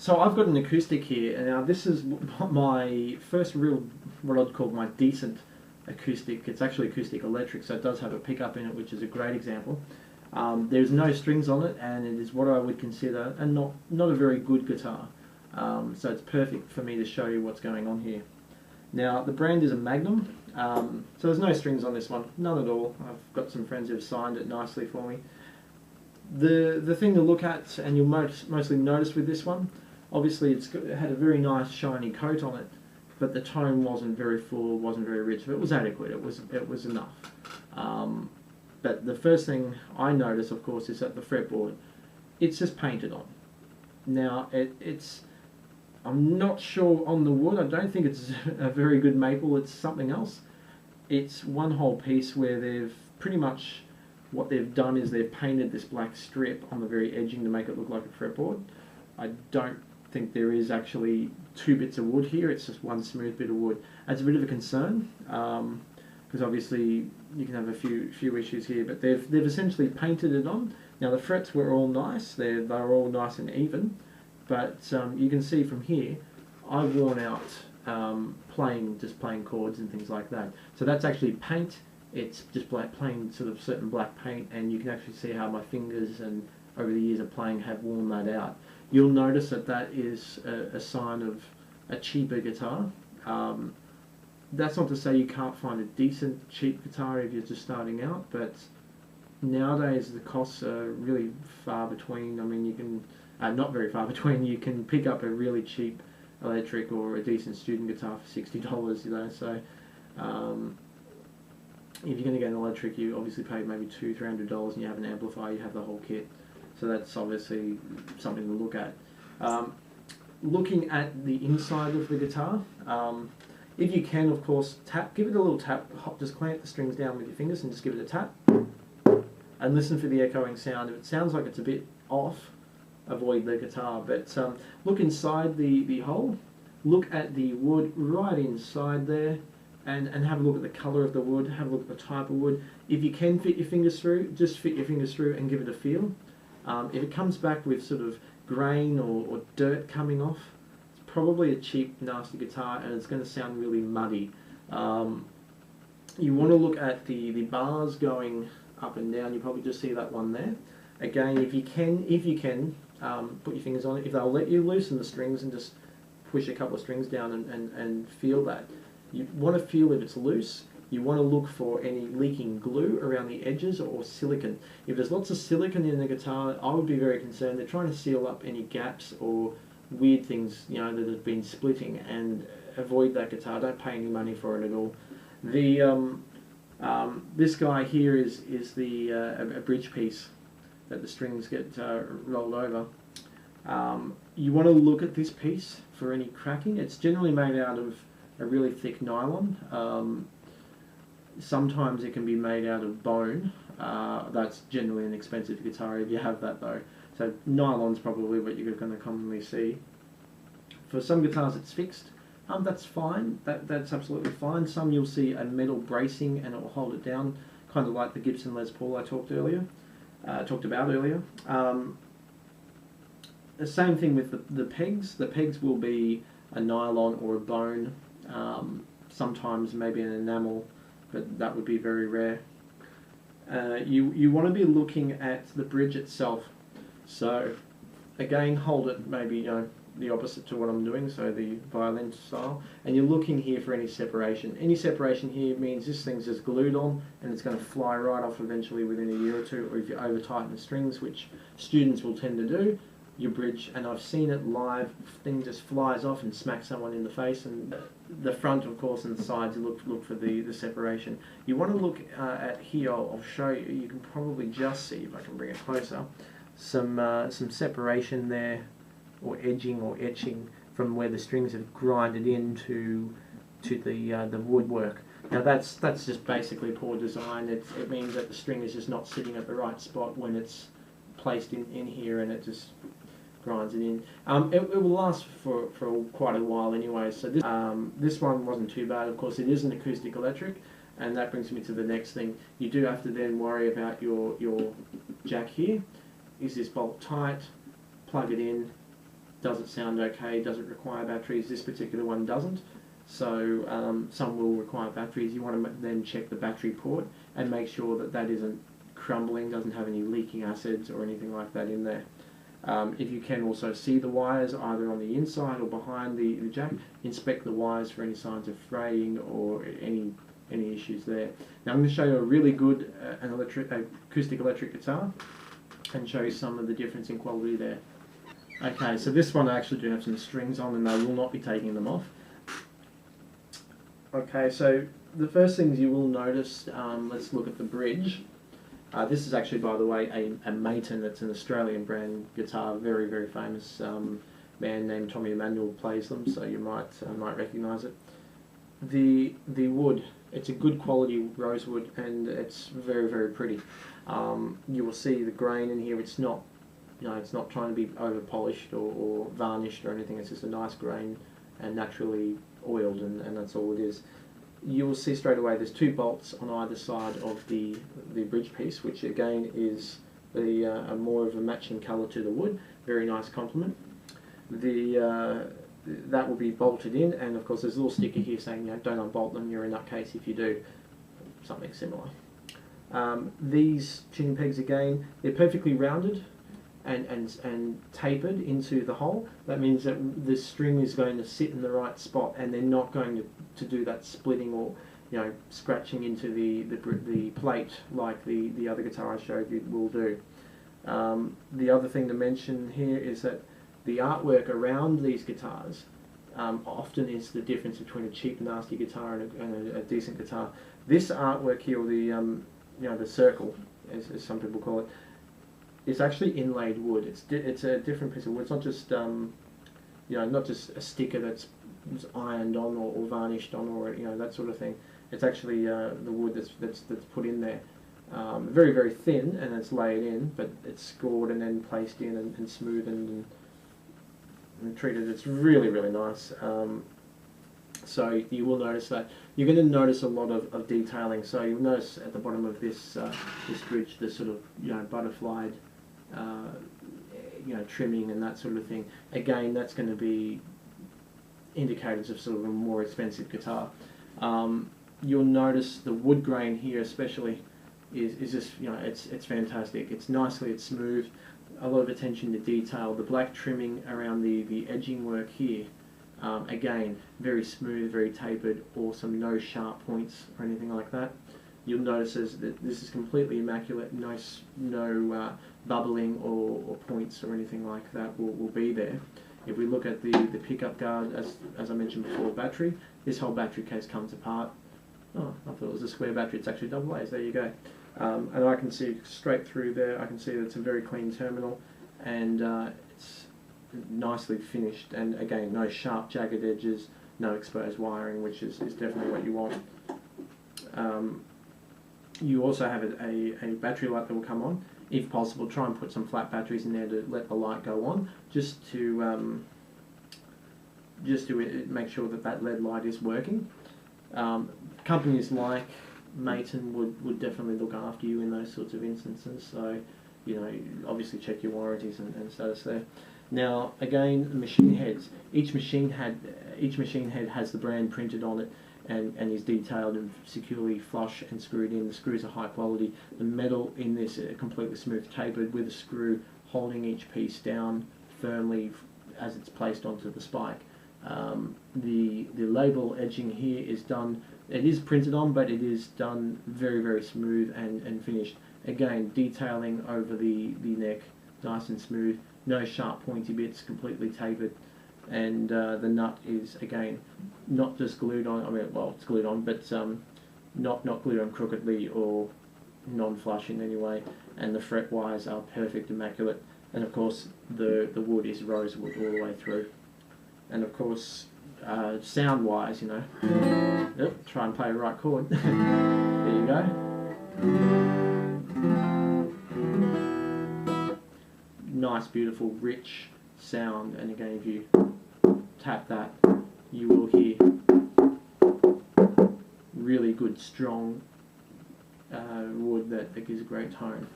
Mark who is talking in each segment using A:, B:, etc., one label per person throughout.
A: So I've got an acoustic here, and now this is my first real, what I'd call my decent acoustic. It's actually acoustic electric, so it does have a pickup in it, which is a great example. There's no strings on it, and it is what I would consider not a very good guitar. So it's perfect for me to show you what's going on here. Now the brand is a Magnum, so there's no strings on this one, none at all. I've got some friends who've signed it nicely for me. The thing to look at, and you'll mostly notice with this one, obviously it had a very nice shiny coat on it, but the tone wasn't very full, wasn't very rich. But it was adequate. It was enough. But the first thing I notice, of course, is that the fretboard, it's just painted on. Now it's I'm not sure on the wood. I don't think it's a very good maple. It's something else. It's one whole piece where they've pretty much, what they've done is they've painted this black strip on the very edging to make it look like a fretboard. I don't think there is actually two bits of wood here. It's just one smooth bit of wood. That's a bit of a concern, because obviously you can have a few issues here. But they've essentially painted it on. Now the frets were all nice. They're all nice and even. But you can see from here, I've worn out just playing chords and things like that. So that's actually paint. It's just plain sort of certain black paint, and you can actually see how my fingers and over the years of playing have worn that out. You'll notice that is a sign of a cheaper guitar. That's not to say you can't find a decent cheap guitar if you're just starting out, but nowadays the costs are really far between. I mean, you can not very far between. You can pick up a really cheap electric or a decent student guitar for $60, you know. So if you're going to get an electric, you obviously pay maybe $200-300, and you have an amplifier, you have the whole kit. So that's obviously something to look at. Looking at the inside of the guitar, if you can, of course, give it a little tap. Just clamp the strings down with your fingers and just give it a tap, and listen for the echoing sound. If it sounds like it's a bit off, avoid the guitar. But look inside the hole. Look at the wood right inside there. And have a look at the colour of the wood, have a look at the type of wood. If you can fit your fingers through, just fit your fingers through and give it a feel. If it comes back with sort of grain or dirt coming off, it's probably a cheap, nasty guitar, and it's going to sound really muddy. You want to look at the bars going up and down. You probably just see that one there. Again, if you can, put your fingers on it. If they'll let you, loosen the strings and just push a couple of strings down and feel that. You want to feel if it's loose. You want to look for any leaking glue around the edges or silicone. If there's lots of silicone in the guitar, I would be very concerned. They're trying to seal up any gaps or weird things, you know, that have been splitting, and avoid that guitar. Don't pay any money for it at all. This guy here is a bridge piece that the strings get rolled over. You want to look at this piece for any cracking. It's generally made out of a really thick nylon. Sometimes it can be made out of bone. That's generally an expensive guitar if you have that though. So nylon's probably what you're going to commonly see. For some guitars it's fixed. That's fine. That's absolutely fine. Some you'll see a metal bracing and it will hold it down, kind of like the Gibson Les Paul I talked about earlier. The same thing with the pegs. The pegs will be a nylon or a bone. Sometimes maybe an enamel, but that would be very rare. You want to be looking at the bridge itself. So again, hold it maybe, you know, the opposite to what I'm doing, so the violin style, and you're looking here for any separation. Any separation here means this thing's just glued on and it's going to fly right off eventually within a year or two, or if you over tighten the strings, which students will tend to do, your bridge, and I've seen it live, thing just flies off and smacks someone in the face. And the front, of course, and the sides, you look for the separation. You want to look at here, I'll show you, you can probably just see, if I can bring it closer, some separation there, or edging or etching from where the strings have grinded into the woodwork. Now that's just basically poor design. It means that the string is just not sitting at the right spot when it's placed in here, and it just grinds it in. It will last for quite a while anyway. So this one wasn't too bad. Of course, it is an acoustic electric, and that brings me to the next thing. You do have to then worry about your jack here. Is this bolt tight? Plug it in. does it sound okay? Does it require batteries? This particular one doesn't. So some will require batteries. You want to then check the battery port and make sure that that isn't crumbling, doesn't have any leaking acids or anything like that in there. If you can also see the wires either on the inside or behind the jack, inspect the wires for any signs of fraying or any issues there. Now I'm going to show you a really good acoustic electric guitar and show you some of the difference in quality there. Okay, so this one I actually do have some strings on and I will not be taking them off. Okay, so the first things you will notice, let's look at the bridge. This is actually, by the way, a Maton. That's an Australian brand guitar, very, very famous man named Tommy Emmanuel plays them, so you might recognise it. The wood, it's a good quality rosewood and it's very, very pretty. You will see the grain in here. It's not, it's not trying to be over polished or varnished or anything. It's just a nice grain and naturally oiled, and that's all it is. You will see straight away there's two bolts on either side of the bridge piece, which again is more of a matching colour to the wood. Very nice complement. That will be bolted in, and of course there's a little sticker here saying, don't unbolt them, you're a nutcase if you do. Something similar. These tuning pegs again, they're perfectly rounded and tapered into the hole. That means that the string is going to sit in the right spot, and they're not going to do that splitting or scratching into the plate like the other guitar I showed you will do. The other thing to mention here is that the artwork around these guitars often is the difference between a cheap nasty guitar and a decent guitar. This artwork here, or the circle, as some people call it, it's actually inlaid wood. It's a different piece of wood. It's not just not just a sticker that's ironed on or varnished on or that sort of thing. It's actually the wood that's put in there. Very, very thin, and it's laid in, but it's scored and then placed in and smoothened and treated. It's really, really nice. So you will notice that. You're going to notice a lot of detailing. So you'll notice at the bottom of this bridge, the sort of butterflied trimming and that sort of thing. Again, that's going to be indicators of sort of a more expensive guitar. You'll notice the wood grain here especially is just it's fantastic. It's smooth. A lot of attention to detail. The black trimming around the edging work here. Again, very smooth, very tapered, awesome, no sharp points or anything like that. You'll notice that this is completely immaculate, no bubbling or points or anything like that will be there. If we look at the pickup guard, as I mentioned before, battery, this whole battery case comes apart. Oh, I thought it was a square battery, it's actually double A's, there you go. And I can see straight through there, I can see that it's a very clean terminal, and it's nicely finished, and again, no sharp jagged edges, no exposed wiring, which is definitely what you want. You also have a battery light that will come on. If possible, try and put some flat batteries in there to let the light go on, just to make sure that LED light is working. Companies like Maton would definitely look after you in those sorts of instances. So, obviously check your warranties and status there. Now, again, the machine heads. Each machine head has the brand printed on it and is detailed and securely flush and screwed in. The screws are high quality. The metal in this are completely smooth tapered with a screw holding each piece down firmly as it's placed onto the spike. The label edging here is done. It is printed on, but it is done very, very smooth and finished. Again, detailing over the neck, nice and smooth. No sharp pointy bits, completely tapered, and the nut is again not just glued on. I mean, well, it's glued on, but not glued on crookedly or non-flush in any way. And the fret wires are perfect, immaculate, and of course the wood is rosewood all the way through. And of course, sound-wise, yep, try and play the right chord. There you go. Nice, beautiful, rich sound, and again, if you tap that, you will hear really good, strong wood that gives a great tone.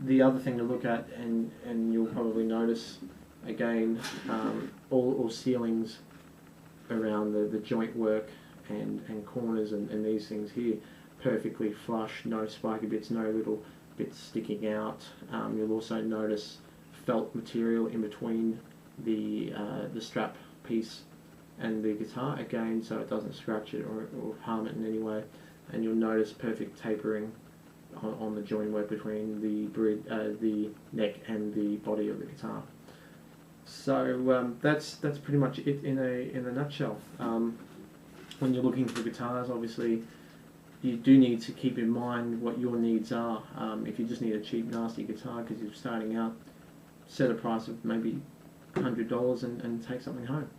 A: The other thing to look at, and you'll probably notice again, all ceilings around the joint work and corners and these things here, perfectly flush, no spiky bits, no little bits sticking out. You'll also notice felt material in between the strap piece and the guitar, again, so it doesn't scratch it or harm it in any way. And you'll notice perfect tapering on the join work between the neck and the body of the guitar. So that's pretty much it in a nutshell. When you're looking for guitars, obviously you do need to keep in mind what your needs are. If you just need a cheap, nasty guitar because you're starting out, set a price of maybe $100 and take something home.